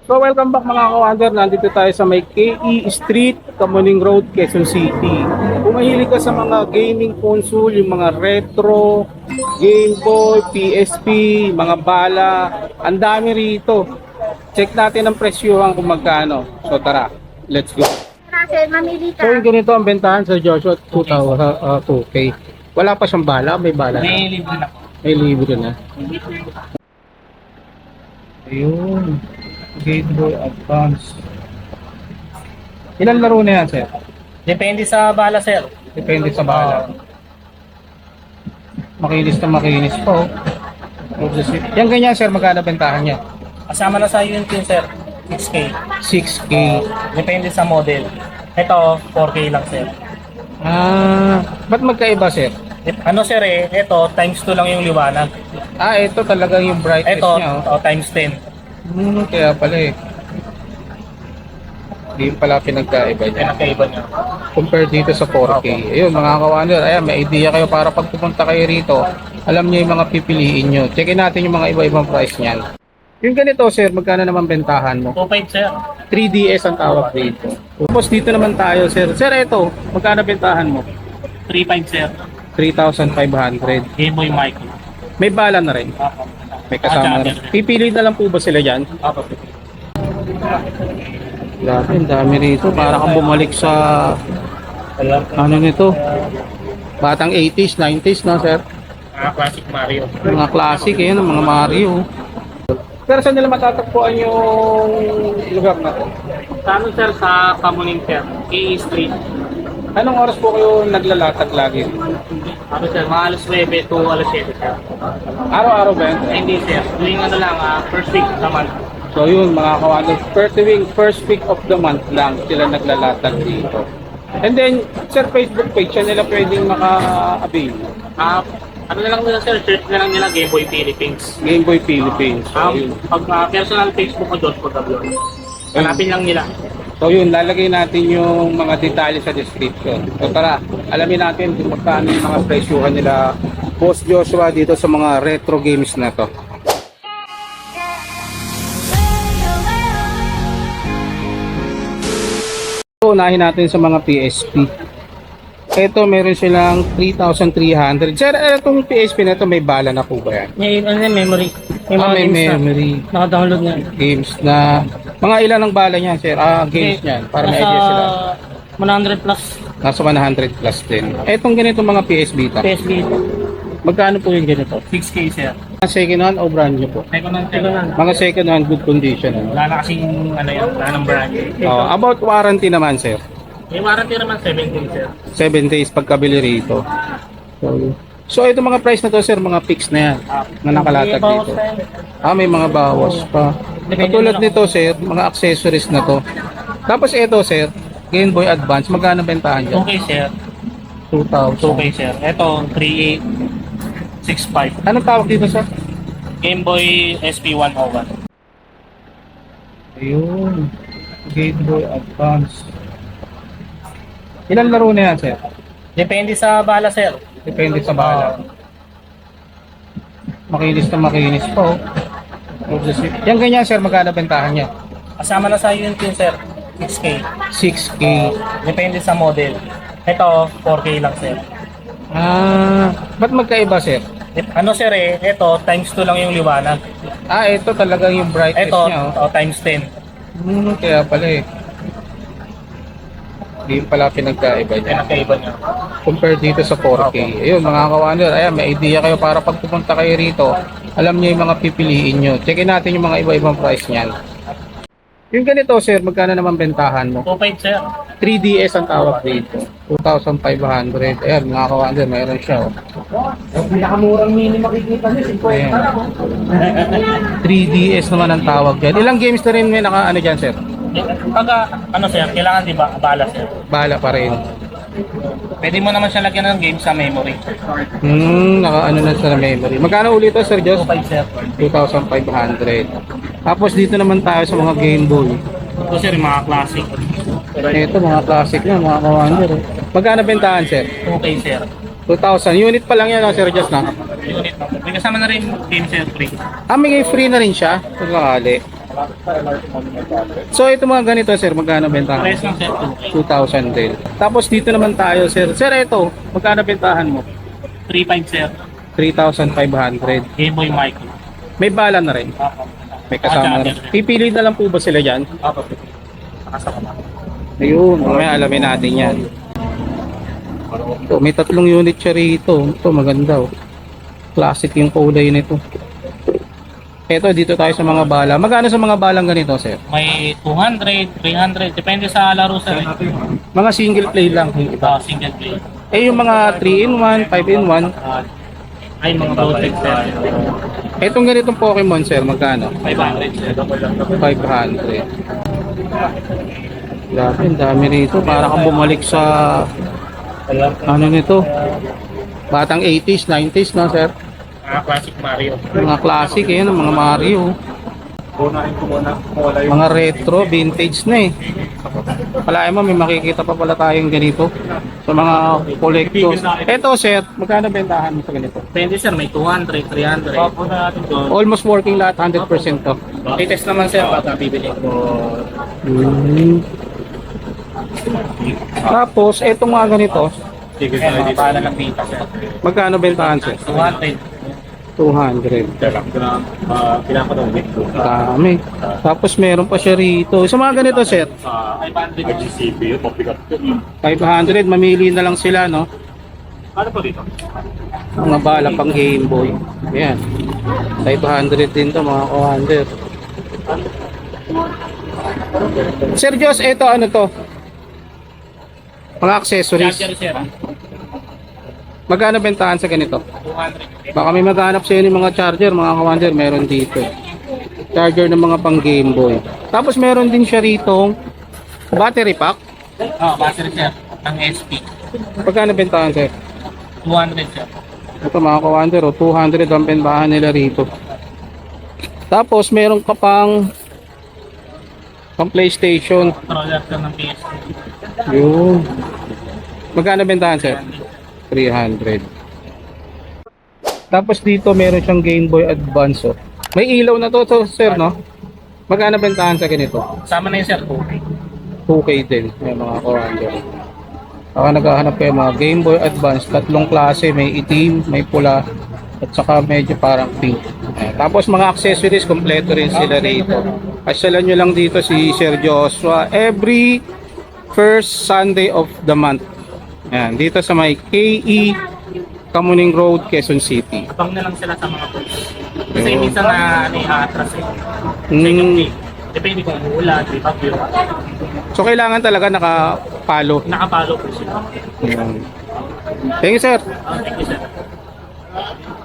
So welcome back mga ka-wonder, nandito tayo sa may KE Street, Kamuning Road, Quezon City. Kung mahilig ka sa mga gaming console, yung mga retro, Game Boy, PSP, mga bala, ang dami rito. Check natin ang presyuhan kung magkano. So tara, let's go. Sir, mamili So yung ganito ang bentahan sa Joshua, 2K. Wala pa siyang bala, may bala na. May libre na po. May libre na. Ayun. Game Boy Advance. Ilan laro na yan, sir? Depende sa bala, sir. Depende sa bala. Makinis na makinis po. Yan ganyan, sir, magkano bentahan niya? Kasama na sa unit yun, sir. 6K. 6K. Depende sa model. Ito, 4K lang, sir. Ba't magkaiba, sir? Ano, sir, ito, times 2 lang yung liwanag. Ito talagang yung brightness Ito, niya. Oh. times 10. Kaya pala eh. Hindi pala pinagkaiba niya. Pinagkaiba niya. Compare dito sa 4K. Ayun, mga ka-wonder, ayan, may idea kayo para pag pupunta kayo rito, alam niyo yung mga pipiliin nyo. Checkin natin yung mga iba-ibang price niyan. Yung ganito, sir, magkano naman bentahan mo? 2.5, sir. 3DS ang tawag dito. Tapos dito naman tayo, sir. Sir, ito, magkano bentahan mo? 3.5, sir. 3,500. Game Boy Micro. May bala na rin. Apo. May kasama na rin. Pipili na lang po ba sila dyan? Apo. Grabe, ang dami rito. Para kang bumalik sa, Ayan. ano nito, batang 80s, 90s, no, sir? Classic Mario. Mga classic, eh, mga Mario. Pero saan nila matatagpuan yung lugar na to? Sa ano, sir, sa Kamuning, sir. KE Street. Anong oras po kayo naglalatag lagi? Ano, sir, mga alas 9 to alas 7, sir. Araw-araw ba yan? Hindi, sir. Tuwing ano lang, first week naman. So yun, mga kawanan, first week of the month lang sila naglalatag dito. And then, sir, Facebook page, yan nila pwedeng maka-avail. Ano na lang nila, sir, search na lang nila Game Boy Philippines. Game Boy Philippines. So yun. Pag personal Facebook ko, Dot ko W. Hanapin lang nila. So yun, lalagay natin yung mga detalye sa description. So tara, alamin natin kung magkano yung mga presyuhan nila Boss Joshua dito sa mga retro games na to. So, unahin natin sa mga PSP. Ito, meron silang 3,300. Sir, itong PSP na ito, may bala na po ba yan? May memory. May mga May games na. memory. Naka-download na. Games na... Mga ilan ang bala niyan, sir? Games niyan. Para may idea sila. 100 plus Nasa 100 plus din. Etong ganito mga PS Vita. PSB ito. Magkano po yung ganito? 6K, sir. Second hand o brand new po? Second hand. Mga second hand, good condition. Ano? Wala na kasing ano yan, wala ng brand. About warranty naman, sir. May warranty naman 17, sir. 7 days pagkabili rito. So ito mga price na to, sir, mga fixed na yan. Na nakalatag May bawas dito. pa yan. May mga bawas pa. Katulad nito, sir, mga accessories na to. Tapos ito, sir, Game Boy Advance, magkano bentahan dyan? 2K, sir. 2,000. 2K, sir. Ito, 3865. Anong tawag dito, sir? Game Boy SP101. Ayun. Game Boy Advance. Ilan laro na yan, sir? Depende sa bala, sir. Depende sa bala. Makinis na makinis po. Yan ganyan, sir, magkano bentahan niya? Kasama na sa unit yun, sir. 6K. 6K. Depende sa model. Ito, 4K lang, sir. Ba't magkaiba, sir? Ano, sir, ito, times 2 lang yung liwanag. Ito talagang yung brightness Ito, niya. Oh. times 10. Kaya pala eh. Hindi pala pinagkaiba niya. Pinagkaiba niya. Compare dito sa 4K. Ayun, mga ka-wonder, ayan, may idea kayo para pag pupunta kayo rito, alam niyo yung mga pipiliin nyo. Checkin natin yung mga iba-ibang price niyan. Yung ganito, sir, magkano naman bentahan mo? 2.5, sir. 3DS ang tawag dito. 2,500. Ayan, mga ka-wonder, mayroon siya. Oh. Pinakamurang mini makikita niyo, 50 Ayan. 3DS naman ang tawag dyan. Ilang games na rin may naka-ano dyan, sir? Pagka, ano, sir, kailangan di ba, bala, sir. Bahala pa rin. Pwede mo naman siya lagyan ng game sa memory. Naka-ano na sa memory. Magkano ulit ito, Sir Josh? 2.5, sir. 2,500. Tapos dito naman tayo sa mga Game Boy. Ito sir, yung mga classic. Ito mga classic na, mga kawander. Magkano bentahan, sir? Okay sir. 2,000. Unit pa lang yan, Sir Just na. Unit na. May kasama na rin game sir free. Ah, may free na rin siya. Pagkakali. So, ito mga ganito, sir. Magkano bentahan? Price lang sir, 2,000 din. Tapos dito naman tayo, sir. Sir, ito. Magkano bentahan mo? 3.5 sir. 3,500. Game Boy Micro. May bala na rin. May kasama na rin. Pipili na lang po ba sila dyan? Apo. Nakasama. Ayun, mamaya alamin natin yan. Ito, may 3 unit siya rito. Ito, maganda. Oh. Classic yung kulay nito. Ito, dito tayo sa mga bala. Magkano sa mga balang ganito, sir? May 200, 300, depende sa laro sir. Mga single play lang. Yung iba. Single play. Eh, yung mga 3-in-1, 5-in-1. Ay, mga project sir. Itong ganitong Pokemon, sir, magkano? 500 sir. 500. Grabe, ang dami rito. Para kang bumalik sa ano nito? Batang 80s, 90s, no, sir? Mga classic Mario. Mga classic, eh, mga Mario. Mga retro, vintage na eh. Palain mo, may makikita pa pala tayong ganito sa mga collectors. Eto, sir, magkano bentahan mo sa ganito? Depende sir, may 200, 300. Opo na natin doon. Almost working lahat, 100% to. Latest naman sir, baka bibili ko. Tapos, eto mga ganito, Ayan, mga pala ng pita sir. magkano bentahan, sir? 200. 200. Kailangan ko daw dito. Dami. Tapos meron pa siya rito. Sa mga ganito, sir, 500 CPU, copy ka. 500, mamili na lang sila, no? Ano po dito? Mga bala pang Game Boy. Ayan. 500 din to, mga kawander. Sir Jos, ito ano to? Mga accessories. Charger sir. Magkano bentahan sa ganito? 200. Baka may maghanap sa inyo ng mga charger, mga kawander, meron dito. Charger ng mga pang Game Boy. Tapos meron din siya rito battery pack. Oh, battery sir. Ang SP. Magkano bentahan, sir? 200 sir. Ito mga kawander, 200 ang bentahan nila rito. Tapos meron ka pang PlayStation. Controller sir ng PS. Yun. Magkano bentahan, sir? 300. Tapos dito meron siyang Game Boy Advance. Oh. May ilaw na to, sir, no? Magkano bentahan sa ganito? Sama na yun sir, 2K din. May mga kawander. Baka naghahanap kayo mga Game Boy Advance. 3 klase. May itim, may pula, at saka medyo parang pink. Ayan. Tapos mga accessories, kompleto rin sila rito. Asyalan nyo lang dito si Sir Joshua every first Sunday of the month. Ayan, dito sa may KE Kamuning Road, Quezon City. Abang na lang sila sa mga tools. Kasi minsan na atras eh. Mm, Depende kung uulan, di ba? so kailangan talaga nakapalo. Nakapalo po sila. Ayan. Thank you, sir. Thank you sir.